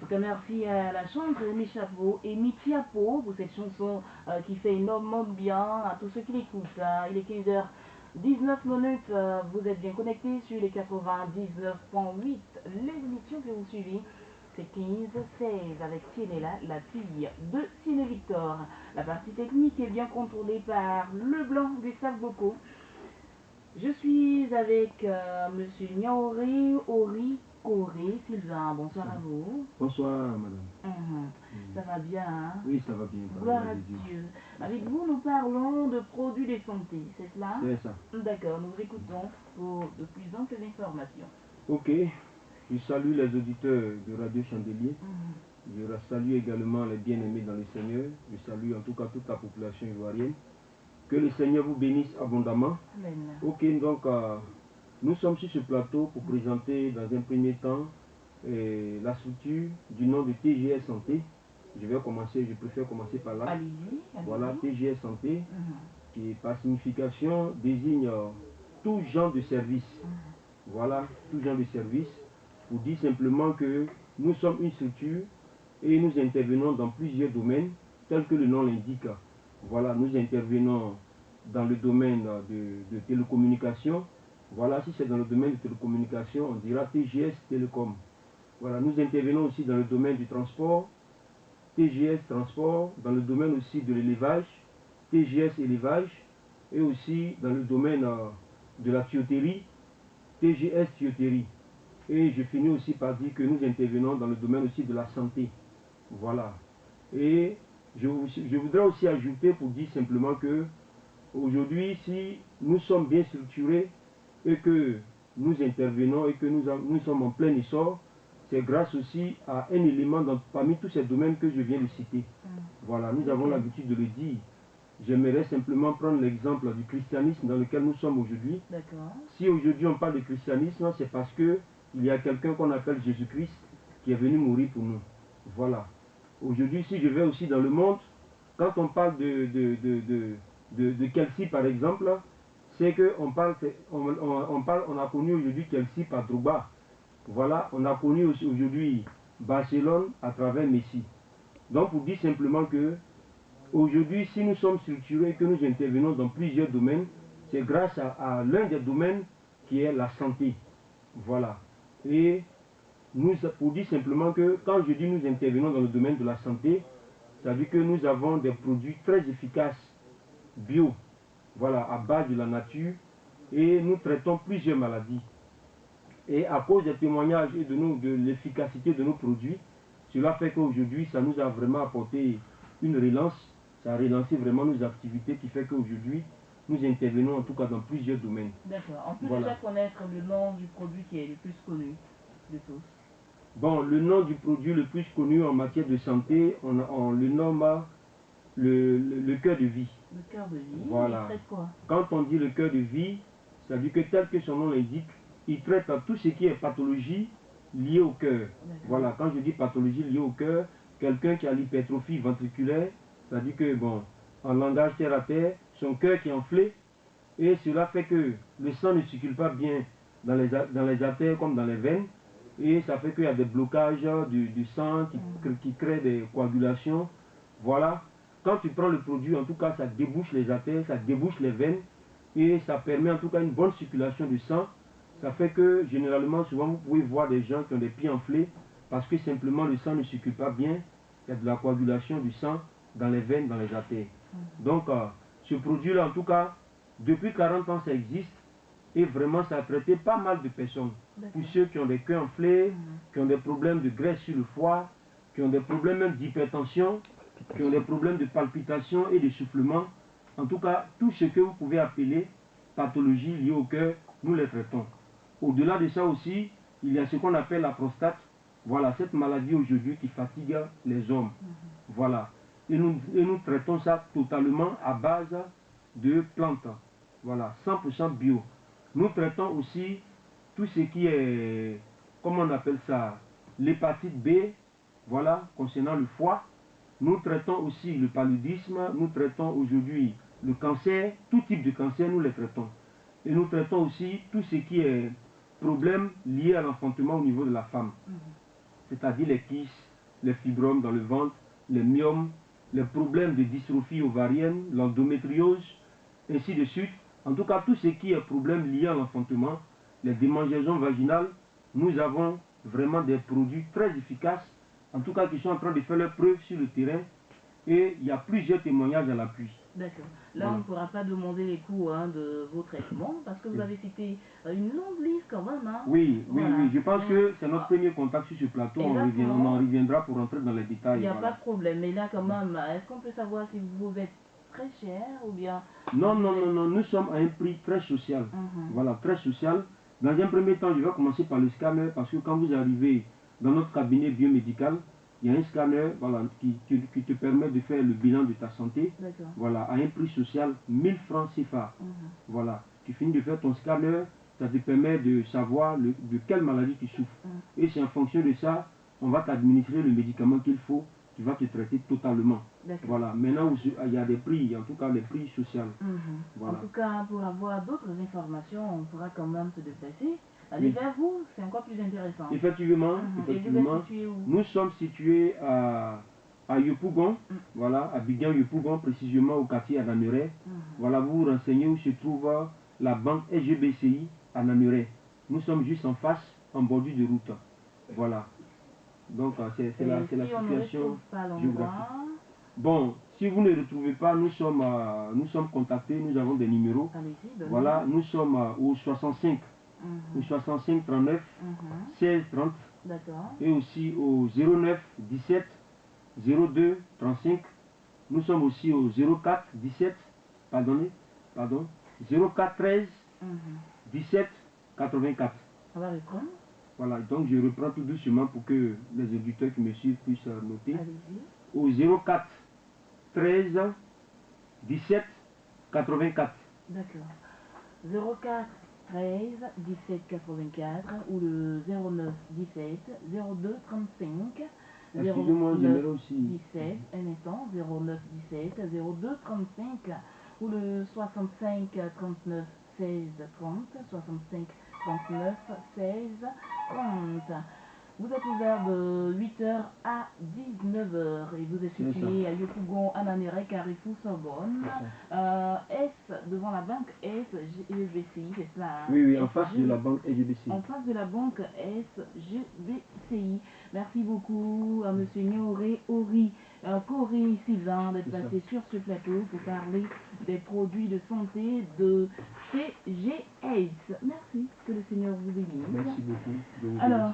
tout cas, merci à la chanteuse Michapo et Michiapo pour cette chanson qui fait énormément bien à tous ceux qui l'écoutent. Il est 15h19 minutes, vous êtes bien connectés sur les 99.8. L'émission que vous suivez, c'est 15-16 avec Cinéla, la fille de Ciné Victor. La partie technique est bien contrôlée par Leblanc Gustave Bocco. Je suis avec Monsieur Niaoré Ori Coré Sylvain. Bonsoir à vous. Bonsoir, madame. Ça va bien, hein? Oui, ça va bien. Gloire à Dieu. Avec vous, nous parlons de produits de santé, c'est cela? C'est ça. D'accord, nous écoutons pour de plus amples informations. Ok. Je salue les auditeurs de Radio Chandelier. Je salue également les bien-aimés dans le Seigneur. Je salue en tout cas toute la population ivoirienne. Que le Seigneur vous bénisse abondamment. Amen. Ok, donc nous sommes sur ce plateau pour présenter dans un premier temps la structure du nom de TGS Santé. Je préfère commencer par là. Allez-y. Voilà, TGS Santé, qui par signification désigne tout genre de service. Voilà, tout genre de service. Pour dire simplement que nous sommes une structure et nous intervenons dans plusieurs domaines, tels que le nom l'indique. Voilà, nous intervenons dans le domaine de télécommunication. Voilà, si c'est dans le domaine de télécommunication, on dira TGS Télécom. Voilà, nous intervenons aussi dans le domaine du transport, TGS Transport, dans le domaine aussi de l'élevage, TGS Élevage, et aussi dans le domaine de la tuyauterie, TGS Tuyauterie. Et je finis aussi par dire que nous intervenons dans le domaine aussi de la santé. Voilà. Et je voudrais aussi ajouter pour dire simplement que aujourd'hui, si nous sommes bien structurés et que nous intervenons et que nous sommes en plein essor, c'est grâce aussi à un élément parmi tous ces domaines que je viens de citer. Voilà, nous avons l'habitude de le dire. J'aimerais simplement prendre l'exemple du christianisme dans lequel nous sommes aujourd'hui. Si aujourd'hui on parle de christianisme, c'est parce que il y a quelqu'un qu'on appelle Jésus-Christ qui est venu mourir pour nous. Voilà. Aujourd'hui, si je vais aussi dans le monde, quand on parle de Kelsey par exemple, c'est qu'on on a connu aujourd'hui Kelsey par Drogba. Voilà, on a connu aujourd'hui Barcelone à travers Messi. Donc pour dire simplement que aujourd'hui, si nous sommes structurés et que nous intervenons dans plusieurs domaines, c'est grâce à l'un des domaines qui est la santé. Voilà. Et pour dire simplement que quand je dis nous intervenons dans le domaine de la santé, ça veut dire que nous avons des produits très efficaces, bio, voilà, à base de la nature, et nous traitons plusieurs maladies. Et à cause des témoignages et de l'efficacité de nos produits, cela fait qu'aujourd'hui, ça nous a vraiment apporté une relance, ça a relancé vraiment nos activités qui fait qu'aujourd'hui, nous intervenons en tout cas dans plusieurs domaines. D'accord. On peut déjà connaître le nom du produit qui est le plus connu de tous. Bon, le nom du produit le plus connu en matière de santé, on le nomme le cœur de vie. Le cœur de vie, voilà. Il traite quoi? Quand on dit le cœur de vie, ça veut dire que tel que son nom l'indique, il traite tout ce qui est pathologie liée au cœur. Voilà, quand je dis pathologie liée au cœur, quelqu'un qui a l'hypertrophie ventriculaire, ça dit que, bon, en langage terre à terre, son cœur qui est enflé, et cela fait que le sang ne circule pas bien dans les artères comme dans les veines, et ça fait qu'il y a des blocages du sang qui créent des coagulations. Voilà. Quand tu prends le produit, en tout cas, ça débouche les artères, ça débouche les veines, et ça permet en tout cas une bonne circulation du sang. Ça fait que, généralement, souvent, vous pouvez voir des gens qui ont des pieds enflés, parce que simplement le sang ne circule pas bien, il y a de la coagulation du sang dans les veines, dans les artères. Donc, ce produit-là, en tout cas, depuis 40 ans, ça existe. Et vraiment, ça a traité pas mal de personnes. Pour ceux qui ont des cœurs enflés, qui ont des problèmes de graisse sur le foie, qui ont des problèmes même d'hypertension, qui ont des problèmes de palpitation et d'essoufflement. En tout cas, tout ce que vous pouvez appeler pathologie liée au cœur, nous les traitons. Au-delà de ça aussi, il y a ce qu'on appelle la prostate. Voilà, cette maladie aujourd'hui qui fatigue les hommes. Voilà. Et nous traitons ça totalement à base de plantes. Voilà, 100% bio. Nous traitons aussi tout ce qui est, comment on appelle ça, l'hépatite B, voilà, concernant le foie. Nous traitons aussi le paludisme, nous traitons aujourd'hui le cancer, tout type de cancer, nous les traitons. Et nous traitons aussi tout ce qui est problème lié à l'enfantement au niveau de la femme. C'est-à-dire les kystes, les fibromes dans le ventre, les myomes, les problèmes de dystrophie ovarienne, l'endométriose, ainsi de suite. En tout cas, tout ce qui est problème lié à l'enfantement, les démangeaisons vaginales, nous avons vraiment des produits très efficaces, en tout cas qui sont en train de faire leurs preuves sur le terrain, et il y a plusieurs témoignages à l'appui. D'accord. Là, Voilà. on ne pourra pas demander les coûts de vos traitements parce que vous avez cité une longue liste quand même. Hein. Oui, Voilà. oui, je pense que c'est notre premier contact sur ce plateau. On en reviendra pour rentrer dans les détails. Il n'y a pas de problème. Mais là, quand même, est-ce qu'on peut savoir si vous êtes très cher ou bien... Non, nous sommes à un prix très social. Voilà, très social. Dans un premier temps, je vais commencer par le scanner parce que quand vous arrivez dans notre cabinet biomédical, il y a un scanner voilà, qui te permet de faire le bilan de ta santé. Voilà, à un prix social, 1000 francs CFA. Voilà, tu finis de faire ton scanner, ça te permet de savoir de quelle maladie tu souffres. Et c'est en fonction de ça, on va t'administrer le médicament qu'il faut, qui va te traiter totalement. Voilà, maintenant il y a des prix, en tout cas les prix sociaux. Voilà. En tout cas, pour avoir d'autres informations, on pourra quand même se déplacer. Allez vers vous, c'est encore plus intéressant. Effectivement, effectivement. Nous sommes situés à Yopougon, voilà, à Biguin-Yopougon, précisément au quartier à Namuret. Voilà, vous vous renseignez où se trouve la banque SGBCI à Namuret. Nous sommes juste en face, en bordure de route. Voilà. Donc, c'est la situation géographique. Bon, si vous ne retrouvez pas, nous sommes contactés, nous avons des numéros. Voilà, nous sommes au 65. Au 65 39 16 30 et aussi au 09 17 02 35. Nous sommes aussi au 04 17 pardon 04 13 17 84. Ça va reprendre. Voilà, donc je reprends tout doucement pour que les auditeurs qui me suivent puissent noter. Au 04 13 17 84. D'accord. 04 13 17 84 ou le 09 17 02 35. Excusez-moi, j'aimerais aussi. 17, un instant, 09 17 02 35 ou le 65 39 16 30, 65 39 16 30. Vous êtes ouvert de 8h à 19h et vous êtes situé à Yopougon, à Namuret, Carrefour, Sorbonne. S, devant la banque SGBCI, c'est cela. Oui, en face de la banque SGBCI. En face de la banque SGBCI. Merci beaucoup à M. Nioré Corey Sylvain d'être passé sur ce plateau pour parler des produits de santé de CGS. Merci, que le Seigneur vous bénisse. Merci beaucoup. Alors,